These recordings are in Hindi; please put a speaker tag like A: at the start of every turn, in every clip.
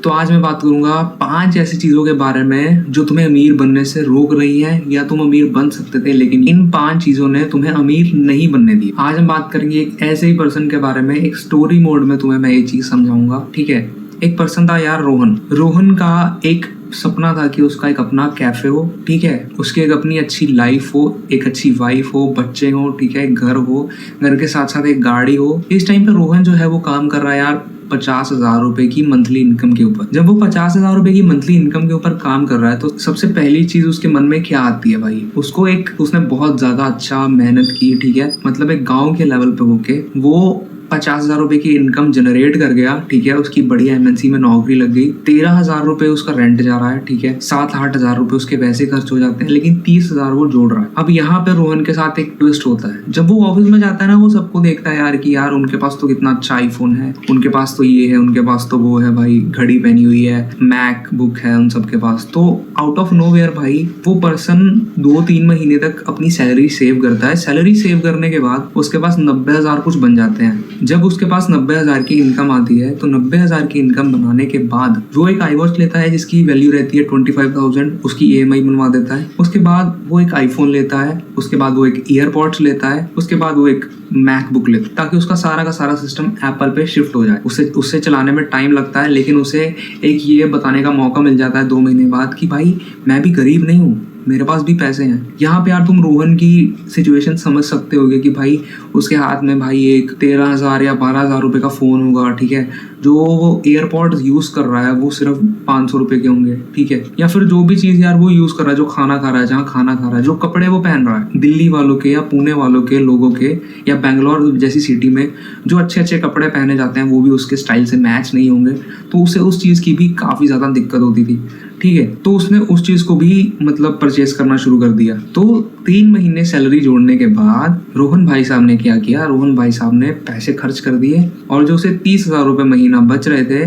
A: तो आज मैं बात करूंगा 5 ऐसी चीजों के बारे में जो तुम्हें अमीर बनने से रोक रही है या तुम अमीर बन सकते थे, लेकिन इन 5 चीजों ने तुम्हें अमीर नहीं बनने दी। आज हम बात करेंगे एक ऐसे ही पर्सन के बारे में, एक स्टोरी मोड में तुम्हें मैं ये चीज समझाऊंगा। ठीक है, एक पर्सन था यार, रोहन का एक सपना था कि उसका एक अपना कैफे हो। ठीक है, उसकी एक अपनी अच्छी लाइफ हो, एक अच्छी वाइफ हो, बच्चे हो, ठीक है, घर हो, घर के साथ साथ एक गाड़ी हो। इस टाइम पे रोहन जो है वो काम कर रहा है यार 50,000 रुपए की मंथली इनकम के ऊपर। जब वो 50,000 रुपए की मंथली इनकम के ऊपर काम कर रहा है तो सबसे पहली चीज उसके मन में क्या आती है भाई, उसने बहुत ज्यादा अच्छा मेहनत की। ठीक है, मतलब एक गाँव के लेवल पे होके वो 50,000 रुपए की इनकम जनरेट कर गया। ठीक है, उसकी बढ़िया एमएनसी में नौकरी लग गई। 13,000 रुपए उसका रेंट जा रहा है। ठीक है, 7-8 हजार रुपए उसके वैसे खर्च हो जाते हैं, लेकिन 30,000 वो जोड़ रहा है। अब यहाँ पे रोहन के साथ एक ट्विस्ट होता है। जब वो ऑफिस में जाता है ना, वो सबको देखता है यार कि यार उनके पास तो कितना अच्छा आईफोन है, उनके पास तो ये है, उनके पास तो वो है, भाई घड़ी पहनी हुई है, मैक बुक है उन सबके पास। तो आउट ऑफ नोवेयर भाई वो पर्सन 2-3 महीने तक अपनी सैलरी सेव करता है। सैलरी सेव करने के बाद उसके पास 90,000 कुछ बन जाते हैं। जब उसके पास 90,000 की इनकम आती है तो 90,000 की इनकम बनाने के बाद वो एक iWatch लेता है जिसकी वैल्यू रहती है 25,000, उसकी EMI बनवा देता है। उसके बाद वो एक आईफोन लेता है, उसके बाद वो एक ईयरपॉड्स लेता है, उसके बाद वो एक मैकबुक लेता है, ताकि उसका सारा का सारा सिस्टम एप्पल पे शिफ्ट हो जाए। उससे चलाने में टाइम लगता है, लेकिन उसे एक ये बताने का मौका मिल जाता है 2 महीने बाद कि भाई मैं भी गरीब नहीं हूँ, मेरे पास भी पैसे हैं। यहाँ पे यार तुम रोहन की सिचुएशन समझ सकते होगे कि भाई उसके हाथ में भाई एक 13,000 या 12,000 रुपए का फोन होगा। ठीक है, जो वो एयरपॉड्स यूज कर रहा है वो सिर्फ 500 रुपए के होंगे। ठीक है, या फिर जो भी चीज यार वो यूज कर रहा है, जो खाना खा रहा है, जहाँ खाना खा रहा है, जो कपड़े वो पहन रहा है, दिल्ली वालों के या पुणे वालों के लोगों के या बैंगलोर जैसी सिटी में जो अच्छे अच्छे कपड़े पहने जाते हैं वो भी उसके स्टाइल से मैच नहीं होंगे। तो उसे उस चीज की भी काफी ज्यादा दिक्कत होती थी। ठीक है, तो उसने उस चीज को भी मतलब परचेस करना शुरू कर दिया। तो 3 महीने सैलरी जोड़ने के बाद रोहन भाई साहब ने क्या किया, रोहन भाई साहब ने पैसे खर्च कर दिए और जो उसे 30,000 रुपए महीना बच रहे थे,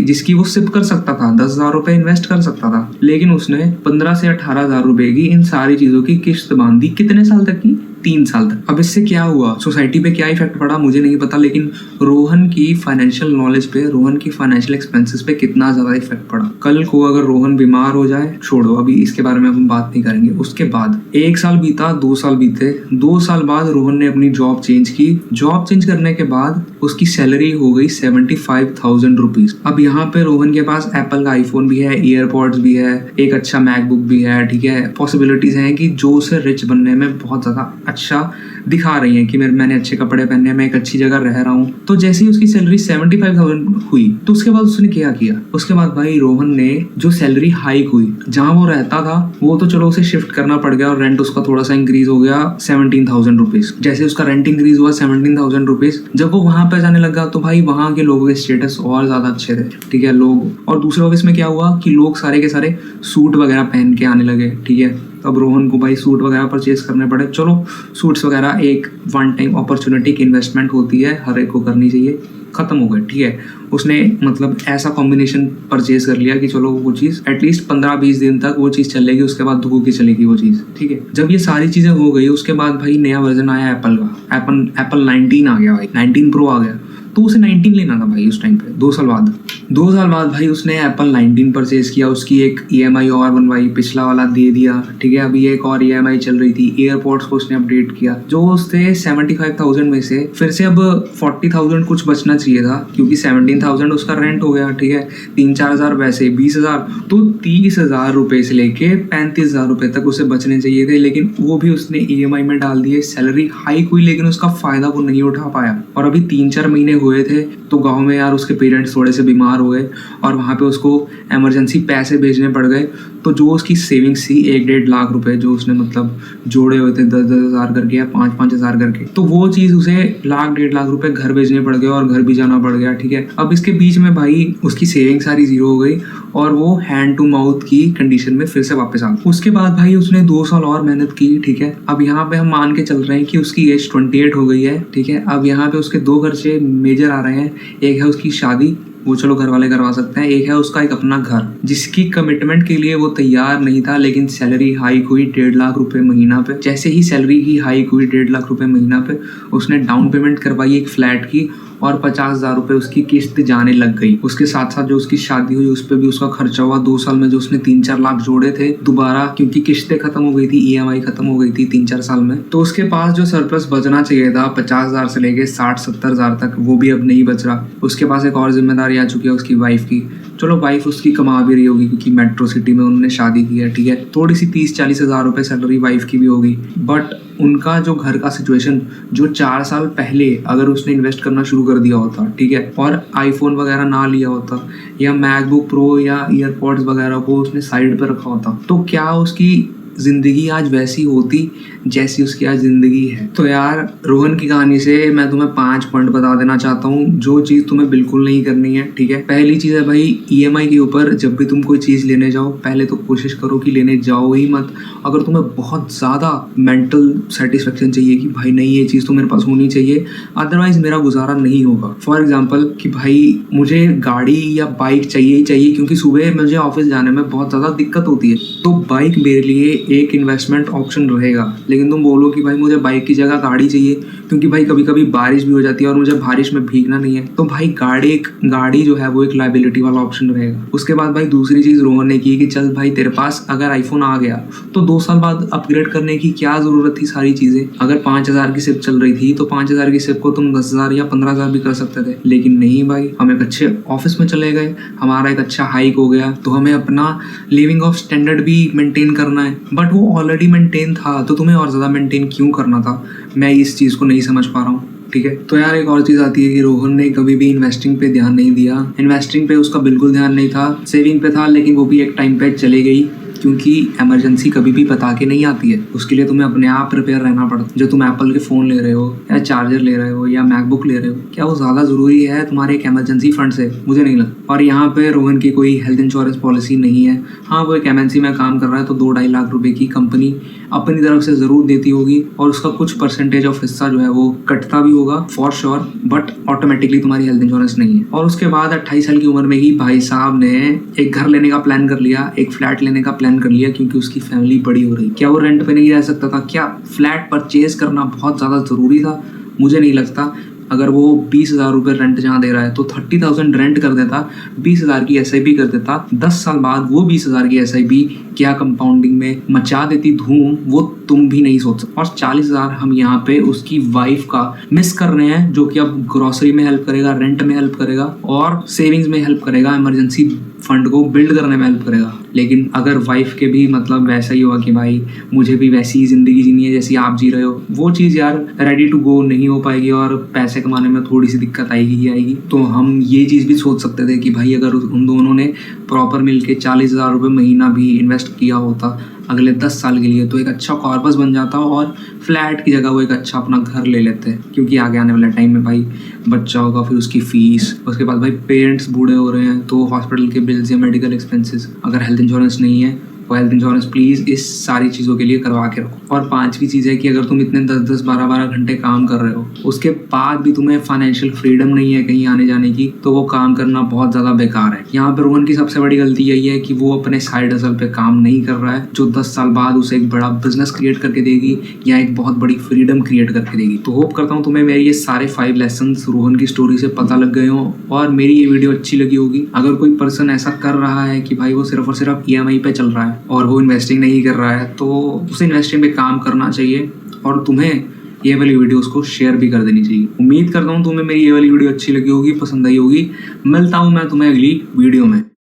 A: जिसकी वो सिप कर सकता था, 10,000 रुपए इन्वेस्ट कर सकता था, लेकिन उसने 15 से 18,000 रुपए की इन सारी चीजों की किश्त बांधी। कितने साल तक की? 3 साल तक। अब इससे क्या हुआ, सोसाइटी पे क्या इफेक्ट पड़ा मुझे नहीं पता, लेकिन रोहन की फाइनेंशियल नॉलेज पे, रोहन की फाइनेंशियल एक्सपेंसेस पे कितना ज्यादा इफेक्ट पड़ा। कल को अगर रोहन बीमार हो जाए, छोड़ो अभी इसके बारे में हम बात नहीं करेंगे। उसके बाद 1 साल बीता, 2 साल बीते, 2 साल बाद रोहन ने अपनी जॉब चेंज की। जॉब चेंज करने के बाद उसकी सैलरी हो गई 75,000 रुपीज। अब यहाँ पे रोहन के पास एप्पल का आईफोन भी है, ईयरपॉड्स भी है, एक अच्छा मैकबुक भी है। ठीक है, पॉसिबिलिटीज हैं कि जो उसे रिच बनने में बहुत ज्यादा अच्छा दिखा रही हैं कि मैंने अच्छे कपड़े पहने, मैं एक अच्छी जगह रह रहा हूँ। तो जैसे ही उसकी सैलरी 75,000 हुई तो उसके बाद उसने क्या किया, उसके बाद भाई रोहन ने जो सैलरी हाइक हुई, जहां वो रहता था वो तो चलो उसे शिफ्ट करना पड़ गया और रेंट उसका थोड़ा सा इंक्रीज हो गया 17,000 रुपीज। जैसे उसका रेंट इंक्रीज हुआ 17,000 रुपीज, जब वो वहां पे जाने लगा तो भाई वहां के लोगों के स्टेटस और ज्यादा अच्छे थे। ठीक है, लोग, और दूसरे ऑफिस में क्या हुआ कि लोग सारे के सारे सूट वगैरह पहन के आने लगे। ठीक है, अब रोहन को भाई सूट वगैरह परचेज करने पड़े। चलो सूट्स वगैरह एक वन टाइम अपॉर्चुनिटी की इन्वेस्टमेंट होती है, हर एक को करनी चाहिए, खत्म हो गए। ठीक है, उसने मतलब ऐसा कॉम्बिनेशन परचेज कर लिया कि चलो वो चीज़ एटलीस्ट 15-20 दिन तक वो चीज़ चलेगी, उसके बाद धुको की चलेगी वो चीज़। ठीक है, जब ये सारी चीज़ें हो गई उसके बाद भाई नया वर्जन आया एप्पल का, एप्पल 19 आ गया भाई, 19 प्रो आ गया। तो उसे 19 लेना था भाई उस टाइम पे। 2 साल बाद भाई उसने एप्पल 19 परचेज किया, उसकी एक EMI और बनवाई, पिछला वाला दे दिया। ठीक है, अभी एक और EMI चल रही थी। एयरपोर्ट्स को उसने अपडेट किया, जो उससे 75,000 में से फिर से अब 40,000 कुछ बचना चाहिए था, क्योंकि 17,000 उसका रेंट हो गया। ठीक है, 3-4 हजार वैसे 20,000, तो 30,000 रुपए से लेके 35,000 रुपए तक उसे बचने चाहिए थे, लेकिन वो भी उसने EMI में डाल दिए। सैलरी हाइक हुई लेकिन उसका फायदा वो नहीं उठा पाया, और अभी 3-4 महीने हुए थे तो गांव में यार उसके पेरेंट्स थोड़े से बीमार हो गए और वहाँ पे उसको इमरजेंसी पैसे भेजने पड़ गए। तो जो उसकी सेविंग्स थी 1-1.5 लाख रुपए जो उसने मतलब जोड़े हुए थे 10-10 हजार करके या 5-5 हजार करके, तो वो चीज़ उसे 1-1.5 लाख रुपए घर भेजने पड़ गए और घर भी जाना पड़ गया। ठीक है, अब इसके बीच में भाई उसकी सेविंग सारी जीरो हो गई और वो हैंड टू माउथ की कंडीशन में फिर से वापस आ गई। उसके बाद भाई उसने 2 साल और मेहनत की। ठीक है, अब यहाँ पे हम मान के चल रहे हैं कि उसकी एज 28 हो गई है। ठीक है, अब यहाँ पे उसके 2 खर्चे मेजर आ रहे हैं। एक है उसकी शादी, वो चलो घर वाले करवा सकते हैं। एक है उसका एक अपना घर, जिसकी कमिटमेंट के लिए वो तैयार नहीं था, लेकिन सैलरी हाइक हुई 1.5 लाख रुपए महीना पे। जैसे ही सैलरी की हाइक हुई 1.5 लाख रुपए महीना पे, उसने डाउन पेमेंट करवाई एक फ्लैट की और 50,000 रुपये उसकी किस्त जाने लग गई। उसके साथ साथ जो उसकी शादी हुई उस पर भी उसका खर्चा हुआ। 2 साल में जो उसने 3-4 लाख जोड़े थे दोबारा, क्योंकि किस्तें खत्म हो गई थी, EMI खत्म हो गई थी 3-4 साल में, तो उसके पास जो सरप्लस बचना चाहिए था 50,000 से लेके 60-70,000 तक, वो भी अब नहीं बच रहा। उसके पास एक और जिम्मेदारी आ चुकी है उसकी वाइफ की। चलो वाइफ उसकी कमा भी रही होगी क्योंकि मेट्रो सिटी में उन्होंने शादी की है, ठीक है, थोड़ी सी 30-40 हज़ार रुपये सैलरी वाइफ की भी होगी। बट उनका जो घर का सिचुएशन, जो 4 साल पहले अगर उसने इन्वेस्ट करना शुरू कर दिया होता, ठीक है, और आईफोन वगैरह ना लिया होता या मैकबुक प्रो या ईयरपॉड्स वगैरह को उसने साइड पर रखा होता, तो क्या उसकी जिंदगी आज वैसी होती जैसी उसकी आज जिंदगी है। तो यार रोहन की कहानी से मैं तुम्हें 5 पॉइंट बता देना चाहता हूँ जो चीज़ तुम्हें बिल्कुल नहीं करनी है, ठीक है। पहली चीज़ है भाई, EMI के ऊपर जब भी तुम कोई चीज़ लेने जाओ पहले तो कोशिश करो कि लेने जाओ ही मत। अगर तुम्हें बहुत ज़्यादा मेंटल सेटिस्फेक्शन चाहिए कि भाई नहीं ये चीज़ तो मेरे पास होनी चाहिए, अदरवाइज मेरा गुजारा नहीं होगा। फॉर एग्जाम्पल कि भाई मुझे गाड़ी या बाइक चाहिए ही चाहिए क्योंकि सुबह मुझे ऑफिस जाने में बहुत ज़्यादा दिक्कत होती है, तो बाइक मेरे लिए एक इन्वेस्टमेंट ऑप्शन रहेगा। लेकिन तुम बोलो कि भाई मुझे बाइक की जगह गाड़ी चाहिए क्योंकि भाई कभी कभी बारिश भी हो जाती है और मुझे बारिश में भीगना नहीं है, तो भाई गाड़ी जो है वो एक लाइबिलिटी वाला ऑप्शन रहेगा। उसके बाद भाई दूसरी चीज़ रोहन ने की कि चल भाई तेरे पास अगर आईफोन आ गया तो 2 साल बाद अपग्रेड करने की क्या ज़रूरत थी। सारी चीज़ें अगर 5,000 की सिप चल रही थी तो 5,000 की सिप को तुम 10,000 या 15,000 भी कर सकते थे। लेकिन नहीं भाई, हम एक अच्छे ऑफिस में चले गए, हमारा एक अच्छा हाइक हो गया, तो हमें अपना लिविंग ऑफ स्टैंडर्ड भी मेंटेन करना है। बट वो ऑलरेडी मेंटेन था तो तुम्हें और ज़्यादा मेंटेन क्यों करना था, मैं इस चीज़ को नहीं समझ पा रहा हूँ, ठीक है। तो यार एक और चीज़ आती है कि रोहन ने कभी भी इन्वेस्टिंग पे ध्यान नहीं दिया। इन्वेस्टिंग पे उसका बिल्कुल ध्यान नहीं था, सेविंग पे था, लेकिन वो भी एक टाइम पे चले गई क्योंकि इमरजेंसी कभी भी बता के नहीं आती है। उसके लिए तुम्हें अपने आप प्रिपेयर रहना पड़ता है। जो तुम एप्पल के फ़ोन ले रहे हो या चार्जर ले रहे हो या मैकबुक ले रहे हो, क्या वो ज़्यादा ज़रूरी है तुम्हारे एक इमरजेंसी फंड से? मुझे नहीं लगता। और यहाँ पे रोहन की कोई हेल्थ इंश्योरेंस पॉलिसी नहीं है। हाँ, वो एक MNC में काम कर रहा है तो 2-2.5 लाख रुपए की कंपनी अपनी तरफ से ज़रूर देती होगी और उसका कुछ परसेंटेज ऑफ हिस्सा जो है वो कटता भी होगा फॉर श्योर, बट ऑटोमेटिकली तुम्हारी हेल्थ इंश्योरेंस नहीं है। और उसके बाद 28 साल की उम्र में ही भाई साहब ने एक घर लेने का प्लान कर लिया, एक फ्लैट लेने का प्लान कर लिया क्योंकि उसकी फैमिली बड़ी हो रही। क्या वो रेंट पे नहीं रह सकता था? क्या फ्लैट परचेज करना बहुत ज़्यादा ज़रूरी था? मुझे नहीं लगता। अगर वो 20,000 रुपये रेंट जहाँ दे रहा है तो 30,000 रेंट कर देता, 20,000 की SIP कर देता, 10 साल बाद वो 20,000 की SIP क्या कंपाउंडिंग में मचा देती धूम, वो तुम भी नहीं सोच सकते। और 40,000 हम यहाँ पे उसकी वाइफ का मिस कर रहे हैं, जो कि अब ग्रोसरी में हेल्प करेगा, रेंट में हेल्प करेगा और सेविंग्स में हेल्प करेगा, इमरजेंसी फंड को बिल्ड करने में हेल्प करेगा। लेकिन अगर वाइफ के भी मतलब वैसा ही हुआ कि भाई मुझे भी वैसी ही जिंदगी जीनी है जैसी आप जी रहे हो, वो चीज़ यार रेडी टू गो नहीं हो पाएगी और पैसे कमाने में थोड़ी सी दिक्कत आएगी ही आएगी। तो हम ये चीज़ भी सोच सकते थे कि भाई अगर उन दोनों ने प्रॉपर मिलके 40,000 रुपये महीना भी इन्वेस्ट किया होता अगले 10 साल के लिए तो एक अच्छा कॉर्पस बन जाता और फ्लैट की जगह वो एक अच्छा अपना घर ले लेते हैं। क्योंकि आगे आने वाले टाइम में भाई बच्चा होगा, फिर उसकी फीस, उसके बाद भाई पेरेंट्स बूढ़े हो रहे हैं तो हॉस्पिटल के बिल्स या मेडिकल एक्सपेंसेस, अगर हेल्थ इंश्योरेंस नहीं है तो हेल्थ इंश्योरेंस प्लीज़ इस सारी चीज़ों के लिए करवा के रखो। और 5वीं चीज़ है कि अगर तुम इतने 10-10, 12-12 घंटे काम कर रहे हो उसके बाद भी तुम्हें फाइनेंशियल फ्रीडम नहीं है कहीं आने जाने की, तो वो काम करना बहुत ज़्यादा बेकार है। यहाँ पर रोहन की सबसे बड़ी गलती यही है कि वो अपने साइड हसल पे काम नहीं कर रहा है जो 10 साल बाद उसे एक बड़ा बिजनेस क्रिएट करके देगी या एक बहुत बड़ी फ्रीडम क्रिएट करके देगी। तो होप करता हूँ तुम्हें मेरे ये सारे 5 लेसन रोहन की स्टोरी से पता लग गए हों और मेरी ये वीडियो अच्छी लगी होगी। अगर कोई पर्सन ऐसा कर रहा है कि भाई वो सिर्फ और सिर्फ EMI पे चल रहा है और वो इन्वेस्टिंग नहीं कर रहा है तो उसे इन्वेस्टिंग पे काम करना चाहिए और तुम्हें ये वाली वीडियोस को शेयर भी कर देनी चाहिए। उम्मीद करता हूँ तुम्हें मेरी ये वाली वीडियो अच्छी लगी होगी, पसंद आई होगी। मिलता हूँ मैं तुम्हें अगली वीडियो में।